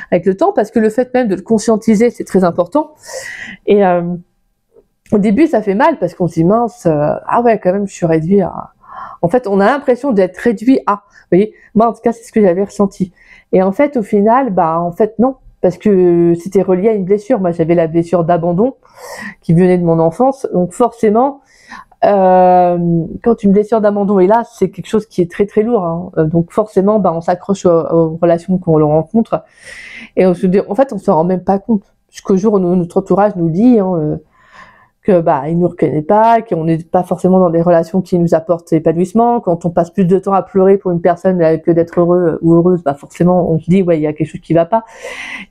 avec le temps parce que le fait même de le conscientiser, c'est très important. Et au début, ça fait mal parce qu'on se dit mince, ah ouais, quand même, je suis réduit à. En fait, on a l'impression d'être réduit à. Vous voyez, moi, en tout cas, c'est ce que j'avais ressenti. Et en fait, au final, bah, en fait, non, parce que c'était relié à une blessure. Moi, j'avais la blessure d'abandon qui venait de mon enfance, donc forcément, quand une blessure d'abandon est là, c'est quelque chose qui est très très lourd. Hein. Donc forcément, bah, on s'accroche aux relations qu'on rencontre et en fait, on se rend même pas compte. Jusqu'au jour où notre entourage nous dit. Que bah il nous reconnaît pas, qu'on n'est pas forcément dans des relations qui nous apportent épanouissement, quand on passe plus de temps à pleurer pour une personne que d'être heureux ou heureuse, bah forcément on se dit ouais il y a quelque chose qui va pas,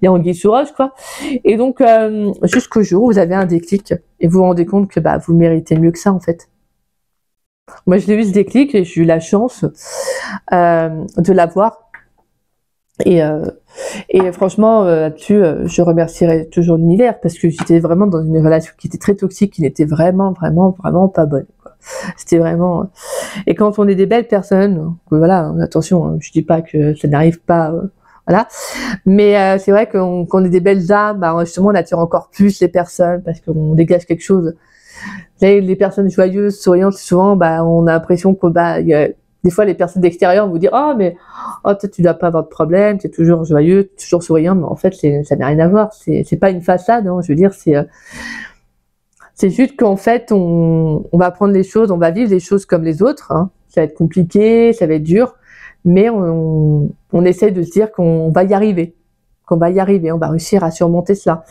il y a anguille sous roche quoi. Et donc jusqu'au jour où vous avez un déclic et vous vous rendez compte que bah vous méritez mieux que ça en fait. Moi je l'ai eu ce déclic et j'ai eu la chance de l'avoir. Et franchement, là-dessus, je remercierai toujours l'univers parce que j'étais vraiment dans une relation qui était très toxique, qui n'était vraiment pas bonne. Quoi. C'était vraiment. Et quand on est des belles personnes, voilà, attention, je dis pas que ça n'arrive pas Voilà. Mais c'est vrai qu'on est des belles âmes, bah, justement on attire encore plus les personnes parce qu'on dégage quelque chose. Les personnes joyeuses, souriantes, souvent bah, on a l'impression que bah, y a, des fois les personnes d'extérieur vont vous dire oh mais oh, toi tu dois pas avoir de problème, tu es toujours joyeux, toujours souriant, mais en fait ça n'a rien à voir, c'est pas une façade, hein, je veux dire c'est juste qu'en fait on va prendre les choses, on va vivre les choses comme les autres, hein. Ça va être compliqué, ça va être dur, mais on essaie de se dire qu'on va y arriver, on va réussir à surmonter cela.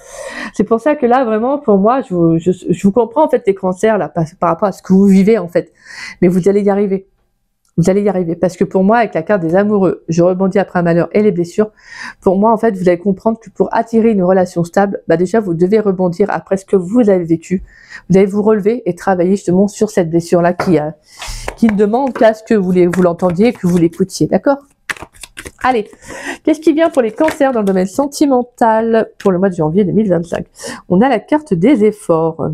C'est pour ça que là, vraiment, pour moi, je vous comprends, en fait, les cancers, là, par rapport à ce que vous vivez, en fait. Mais vous allez y arriver. Vous allez y arriver. Parce que pour moi, avec la carte des amoureux, je rebondis après un malheur et les blessures. Pour moi, en fait, vous allez comprendre que pour attirer une relation stable, bah déjà, vous devez rebondir après ce que vous avez vécu. Vous allez vous relever et travailler justement sur cette blessure-là qui ne demande qu'à ce que vous l'entendiez et que vous l'écoutiez. D'accord? Allez, qu'est-ce qui vient pour les cancers dans le domaine sentimental pour le mois de janvier 2025? On a la carte des efforts.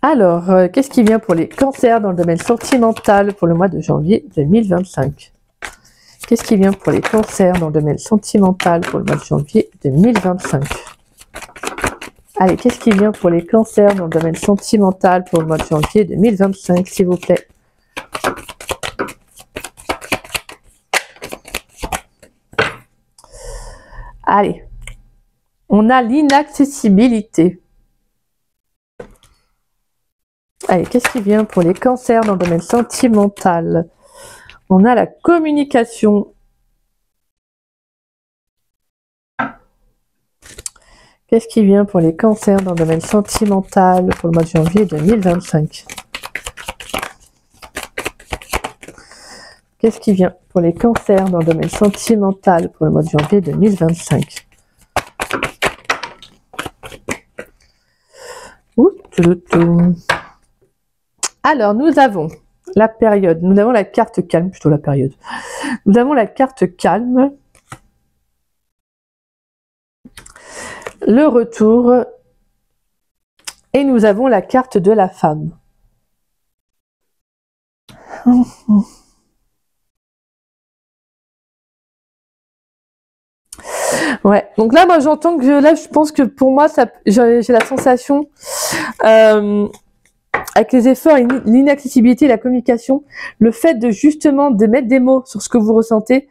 Alors, qu'est-ce qui vient pour les cancers dans le domaine sentimental pour le mois de janvier 2025? Qu'est-ce qui vient pour les cancers dans le domaine sentimental pour le mois de janvier 2025? Allez, qu'est-ce qui vient pour les cancers dans le domaine sentimental pour le mois de janvier 2025, s'il vous plaît? Allez, on a l'inaccessibilité. Allez, qu'est-ce qui vient pour les cancers dans le domaine sentimental? On a la communication. Qu'est-ce qui vient pour les cancers dans le domaine sentimental pour le mois de janvier 2025? Qu'est-ce qui vient pour les cancers dans le domaine sentimental pour le mois de janvier 2025? Alors, nous avons la période, nous avons la carte calme, plutôt la période. Nous avons la carte calme, le retour, et nous avons la carte de la femme. Ouais, donc là, moi, j'entends que là, je pense que pour moi, j'ai la sensation, avec les efforts, l'inaccessibilité, la communication, le fait de justement de mettre des mots sur ce que vous ressentez,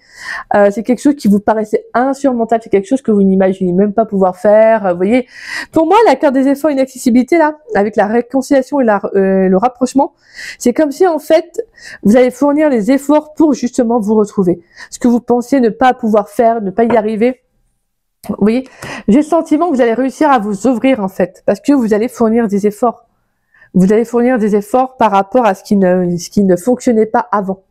c'est quelque chose qui vous paraissait insurmontable, c'est quelque chose que vous n'imaginez même pas pouvoir faire. Vous voyez, pour moi, la carte des efforts, inaccessibilité là, avec la réconciliation et le rapprochement, c'est comme si en fait, vous allez fournir les efforts pour justement vous retrouver. Ce que vous pensiez ne pas pouvoir faire, ne pas y arriver. Vous voyez, j'ai le sentiment que vous allez réussir à vous ouvrir en fait, parce que vous allez fournir des efforts. Vous allez fournir des efforts par rapport à ce qui ne fonctionnait pas avant.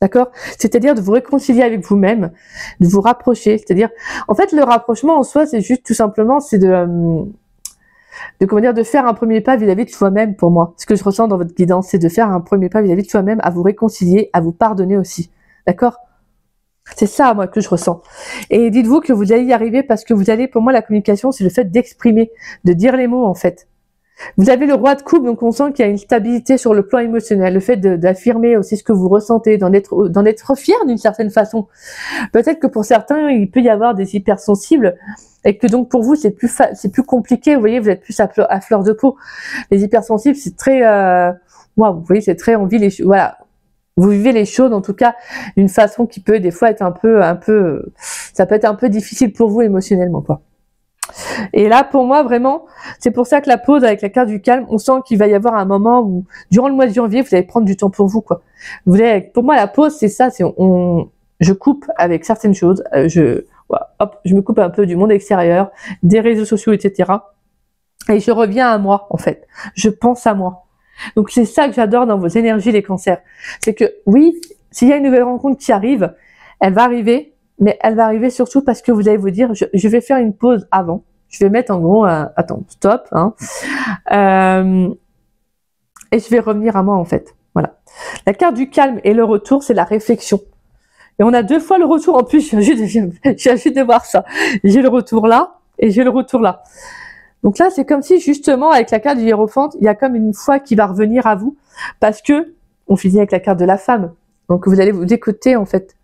D'accord? C'est-à-dire de vous réconcilier avec vous-même, de vous rapprocher. C'est-à-dire, en fait, le rapprochement en soi, c'est juste tout simplement, c'est de faire un premier pas vis-à-vis de soi-même pour moi. Ce que je ressens dans votre guidance, c'est de faire un premier pas vis-à-vis de soi-même, à vous réconcilier, à vous pardonner aussi. D'accord? C'est ça, moi, que je ressens. Et dites-vous que vous allez y arriver parce que vous allez, pour moi, la communication, c'est le fait d'exprimer, de dire les mots, en fait. Vous avez le roi de coupe, donc on sent qu'il y a une stabilité sur le plan émotionnel, le fait d'affirmer aussi ce que vous ressentez, d'en être fier d'une certaine façon. Peut-être que pour certains, il peut y avoir des hypersensibles, et que donc pour vous, c'est plus compliqué, vous voyez, vous êtes plus à fleur de peau. Les hypersensibles, c'est très, vous voyez, c'est très envie, voilà. Vous vivez les choses, en tout cas, d'une façon qui peut des fois être ça peut être un peu difficile pour vous émotionnellement, quoi. Et là, pour moi, vraiment, c'est pour ça que la pause avec la carte du calme, on sent qu'il va y avoir un moment où, durant le mois de janvier, vous allez prendre du temps pour vous, quoi. Pour moi, la pause, c'est ça, je coupe avec certaines choses, je me coupe un peu du monde extérieur, des réseaux sociaux, etc. Et je reviens à moi, en fait. Je pense à moi. Donc, c'est ça que j'adore dans vos énergies, les cancers. C'est que, oui, s'il y a une nouvelle rencontre qui arrive, elle va arriver, mais elle va arriver surtout parce que vous allez vous dire, je vais faire une pause avant. Je vais mettre en gros, attends, stop, hein. Et je vais revenir à moi, en fait. Voilà. La carte du calme et le retour, c'est la réflexion. Et on a 2 fois le retour. En plus, je viens juste de voir ça. J'ai le retour là et j'ai le retour là. Donc là, c'est comme si justement, avec la carte du hiérophante, il y a comme une foi qui va revenir à vous parce que on finit avec la carte de la femme. Donc vous allez vous écouter en fait.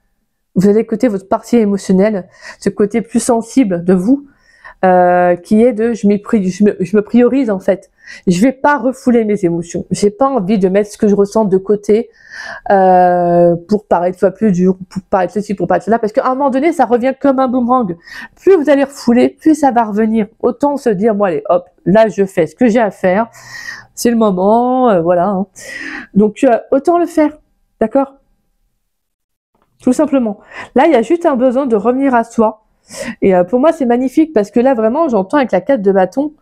Vous allez écouter votre partie émotionnelle, ce côté plus sensible de vous, qui est de je me priorise en fait. Je vais pas refouler mes émotions. J'ai pas envie de mettre ce que je ressens de côté pour paraître soit plus dur, pour paraître ceci, pour paraître cela, parce qu'à un moment donné, ça revient comme un boomerang. Plus vous allez refouler, plus ça va revenir. Autant se dire, bon allez, hop, là je fais ce que j'ai à faire. C'est le moment, voilà. Hein. Donc autant le faire, d'accord? Tout simplement. Là, il y a juste un besoin de revenir à soi. Et pour moi, c'est magnifique parce que là, vraiment, j'entends avec la 4 de bâton,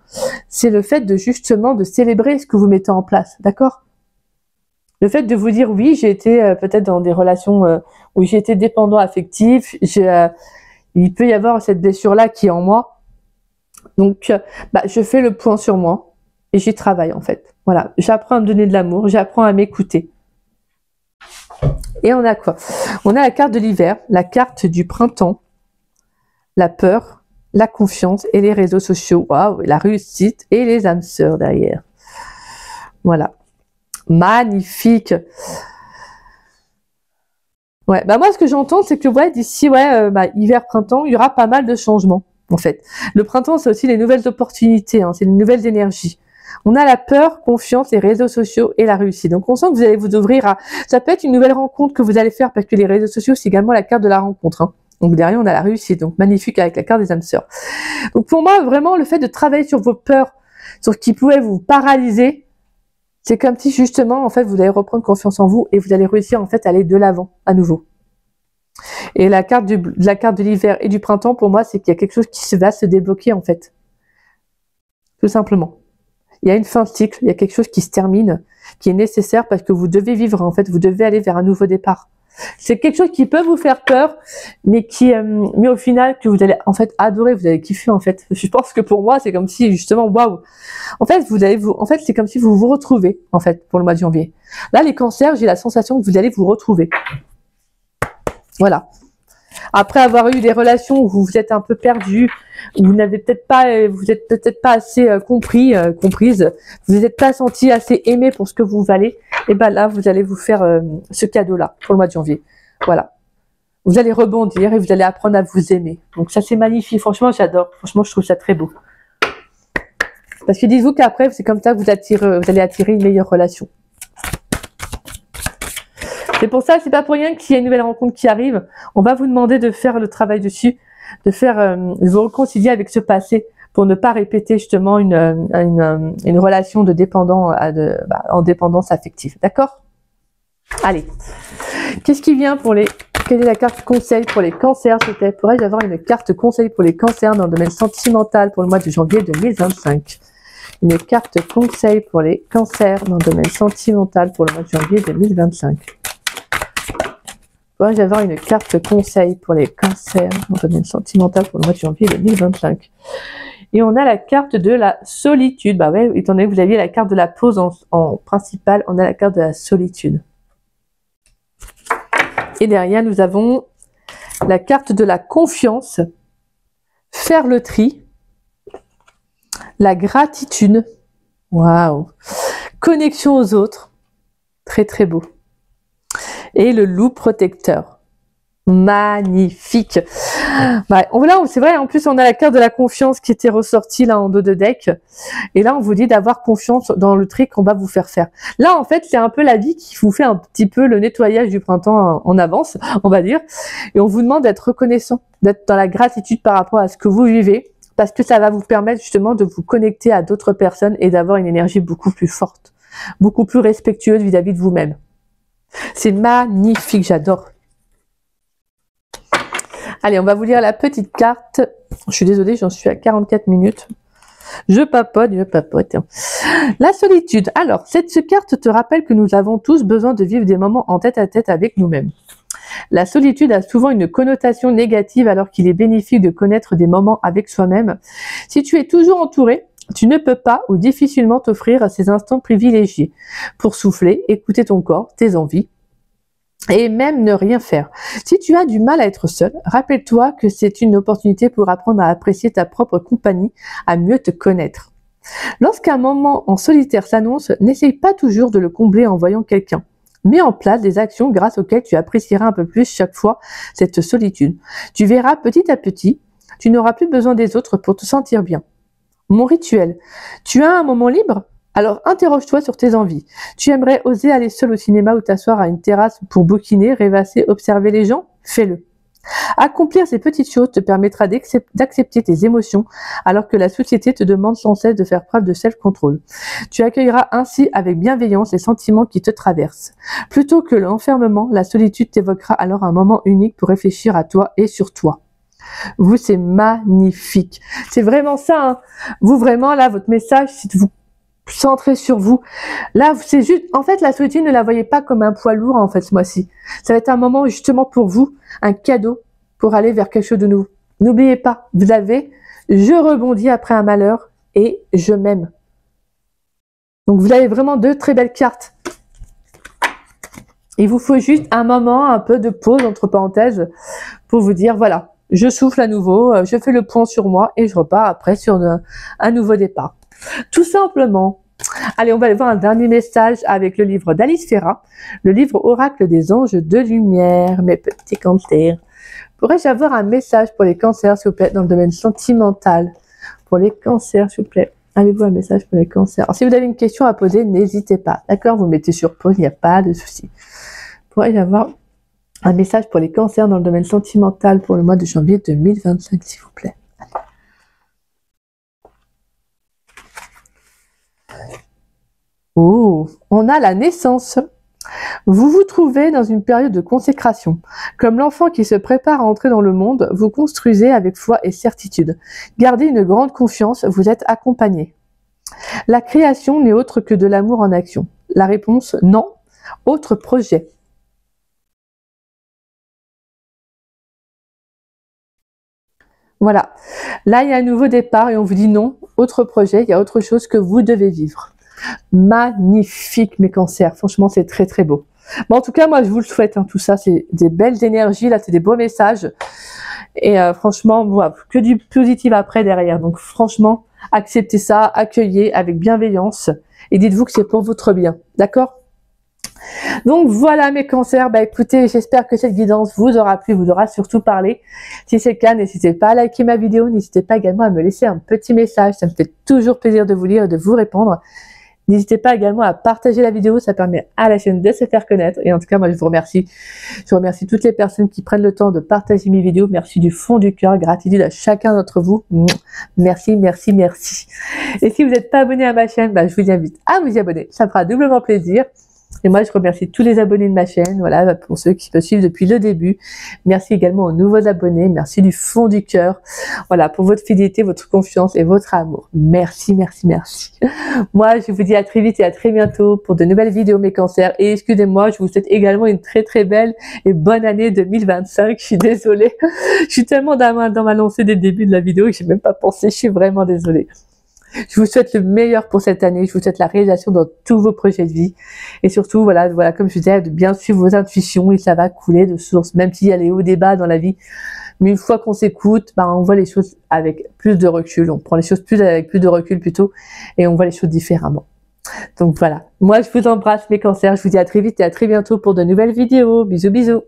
c'est le fait de justement de célébrer ce que vous mettez en place, d'accord? Le fait de vous dire, oui, j'ai été peut-être dans des relations où j'ai été dépendant affectif, il peut y avoir cette blessure-là qui est en moi. Donc, je fais le point sur moi et j'y travaille en fait. Voilà, j'apprends à me donner de l'amour, j'apprends à m'écouter. Et on a quoi? On a la carte de l'hiver, la carte du printemps, la peur, la confiance et les réseaux sociaux. Waouh, la réussite et les âmes sœurs derrière. Voilà. Magnifique. Ouais, moi ce que j'entends c'est que d'ici hiver printemps, il y aura pas mal de changements en fait. Le printemps c'est aussi les nouvelles opportunités, hein, c'est les nouvelles énergies. On a la peur, confiance, les réseaux sociaux et la réussite. Donc on sent que vous allez vous ouvrir à... Ça peut être une nouvelle rencontre que vous allez faire parce que les réseaux sociaux, c'est également la carte de la rencontre. Hein. Donc derrière, on a la réussite. Donc magnifique avec la carte des âmes sœurs. Donc pour moi, vraiment, le fait de travailler sur vos peurs, sur ce qui pouvait vous paralyser, c'est comme si justement, en fait, vous allez reprendre confiance en vous et vous allez réussir en fait à aller de l'avant à nouveau. Et la carte de l'hiver et du printemps, pour moi, c'est qu'il y a quelque chose qui va se débloquer en fait. Tout simplement. Il y a une fin de cycle, il y a quelque chose qui se termine, qui est nécessaire parce que vous devez vivre, en fait, vous devez aller vers un nouveau départ. C'est quelque chose qui peut vous faire peur, mais mais au final, que vous allez, en fait, adorer, vous allez kiffer, en fait. Je pense que pour moi, c'est comme si, justement, waouh. En fait, c'est comme si vous vous retrouvez, en fait, pour le mois de janvier. Là, les cancers, j'ai la sensation que vous allez vous retrouver. Voilà. Après avoir eu des relations où vous vous êtes un peu perdu, où vous êtes peut-être pas assez comprise, vous n'êtes pas senti assez aimé pour ce que vous valez, et là vous allez vous faire ce cadeau-là pour le mois de janvier. Voilà. Vous allez rebondir et vous allez apprendre à vous aimer. Donc ça c'est magnifique. Franchement j'adore. Franchement je trouve ça très beau. Parce que dites-vous qu'après c'est comme ça que vous allez attirer une meilleure relation. C'est pour ça, c'est pas pour rien qu'il y a une nouvelle rencontre qui arrive. On va vous demander de faire le travail dessus, de vous réconcilier avec ce passé pour ne pas répéter justement une relation de dépendant en dépendance affective. D'accord? Allez. Qu'est-ce qui vient quelle est la carte conseil pour les cancers? Pourrais-je avoir une carte conseil pour les cancers dans le domaine sentimental pour le mois de janvier 2025? Une carte conseil pour les cancers dans le domaine sentimental pour le mois de janvier 2025. Pourrais-je avoir une carte conseil pour les cancers dans le domaine sentimental pour le mois de janvier 2025? Et on a la carte de la solitude. Ouais, étant donné que vous aviez la carte de la pause en principale, on a la carte de la solitude. Et derrière, nous avons la carte de la confiance, faire le tri, la gratitude, waouh, connexion aux autres, très très beau. Et le loup protecteur. Magnifique. Là, c'est vrai, en plus, on a la carte de la confiance qui était ressortie là en dos de deck. Et là, on vous dit d'avoir confiance dans le tri qu'on va vous faire faire. Là, en fait, c'est un peu la vie qui vous fait un petit peu le nettoyage du printemps en avance, on va dire. Et on vous demande d'être reconnaissant, d'être dans la gratitude par rapport à ce que vous vivez, parce que ça va vous permettre justement de vous connecter à d'autres personnes et d'avoir une énergie beaucoup plus forte, beaucoup plus respectueuse vis-à-vis de vous-même. C'est magnifique, j'adore. Allez, on va vous lire la petite carte. Je suis désolée, j'en suis à 44 minutes. Je papote. La solitude. Alors, cette carte te rappelle que nous avons tous besoin de vivre des moments en tête-à-tête avec nous-mêmes. La solitude a souvent une connotation négative alors qu'il est bénéfique de connaître des moments avec soi-même. Si tu es toujours entouré, tu ne peux pas ou difficilement t'offrir ces instants privilégiés pour souffler, écouter ton corps, tes envies et même ne rien faire. Si tu as du mal à être seul, rappelle-toi que c'est une opportunité pour apprendre à apprécier ta propre compagnie, à mieux te connaître. Lorsqu'un moment en solitaire s'annonce, n'essaye pas toujours de le combler en voyant quelqu'un. Mets en place des actions grâce auxquelles tu apprécieras un peu plus chaque fois cette solitude. Tu verras petit à petit, tu n'auras plus besoin des autres pour te sentir bien. Mon rituel. Tu as un moment libre? Alors interroge-toi sur tes envies. Tu aimerais oser aller seul au cinéma ou t'asseoir à une terrasse pour bouquiner, rêvasser, observer les gens? Fais-le. Accomplir ces petites choses te permettra d'accepter tes émotions alors que la société te demande sans cesse de faire preuve de self-control. Tu accueilleras ainsi avec bienveillance les sentiments qui te traversent. Plutôt que l'enfermement, la solitude t'évoquera alors un moment unique pour réfléchir à toi et sur toi. Vous, c'est magnifique. C'est vraiment ça, hein. Vous, vraiment, là, votre message, c'est de vous centrer sur vous. Là, c'est juste, en fait, la solitude, ne la voyez pas comme un poids lourd, en fait, ce mois-ci. Ça va être un moment, justement, pour vous, un cadeau pour aller vers quelque chose de nouveau. N'oubliez pas, vous avez, je rebondis après un malheur et je m'aime. Donc, vous avez vraiment deux très belles cartes. Il vous faut juste un moment, un peu de pause, entre parenthèses, pour vous dire, voilà, je souffle à nouveau, je fais le point sur moi et je repars après sur un nouveau départ. Tout simplement. Allez, on va aller voir un dernier message avec le livre d'Alice Ferrat, le livre Oracle des anges de lumière. Mes petits cancers. Pourrais-je avoir un message pour les cancers, s'il vous plaît, dans le domaine sentimental? Pour les cancers, s'il vous plaît. Avez-vous un message pour les cancers? Alors, si vous avez une question à poser, n'hésitez pas. D'accord? Vous mettez sur pause, il n'y a pas de souci. Pourrais-je avoir un message pour les cancers dans le domaine sentimental pour le mois de janvier 2025, s'il vous plaît? Oh, on a la naissance. Vous vous trouvez dans une période de consécration. Comme l'enfant qui se prépare à entrer dans le monde, vous construisez avec foi et certitude. Gardez une grande confiance, vous êtes accompagné. La création n'est autre que de l'amour en action. La réponse, non. Autre projet. Voilà. Là, il y a un nouveau départ et on vous dit non. Autre projet, il y a autre chose que vous devez vivre. Magnifique, mes cancers. Franchement, c'est très, très beau. Bon, en tout cas, moi, je vous le souhaite. Hein, tout ça, c'est des belles énergies. Là, c'est des beaux messages. Et franchement, voilà, que du positif après derrière. Donc, franchement, acceptez ça, accueillez avec bienveillance. Et dites-vous que c'est pour votre bien. D'accord? Donc voilà mes cancers, bah écoutez, j'espère que cette guidance vous aura plu, vous aura surtout parlé. Si c'est le cas, n'hésitez pas à liker ma vidéo, n'hésitez pas également à me laisser un petit message, ça me fait toujours plaisir de vous lire et de vous répondre. N'hésitez pas également à partager la vidéo, ça permet à la chaîne de se faire connaître. Et en tout cas, moi je vous remercie. Je remercie toutes les personnes qui prennent le temps de partager mes vidéos. Merci du fond du cœur, gratitude à chacun d'entre vous. Merci, merci, merci. Et si vous n'êtes pas abonné à ma chaîne, bah, je vous invite à vous y abonner, ça me fera doublement plaisir. Et moi, je remercie tous les abonnés de ma chaîne, voilà, pour ceux qui me suivent depuis le début. Merci également aux nouveaux abonnés, merci du fond du cœur, voilà, pour votre fidélité, votre confiance et votre amour. Merci, merci, merci. Moi, je vous dis à très vite et à très bientôt pour de nouvelles vidéos, mes cancers. Et excusez-moi, je vous souhaite également une très, très belle et bonne année 2025. Je suis désolée. Je suis tellement dans ma lancée dès le début de la vidéo que j'ai même pas pensé. Je suis vraiment désolée. Je vous souhaite le meilleur pour cette année. Je vous souhaite la réalisation dans tous vos projets de vie. Et surtout, voilà, comme je disais, de bien suivre vos intuitions et ça va couler de source. Même s'il y a les hauts débats dans la vie. Mais une fois qu'on s'écoute, bah, on voit les choses avec plus de recul. On prend les choses avec plus de recul plutôt. Et on voit les choses différemment. Donc voilà. Moi, je vous embrasse mes cancers. Je vous dis à très vite et à très bientôt pour de nouvelles vidéos. Bisous, bisous.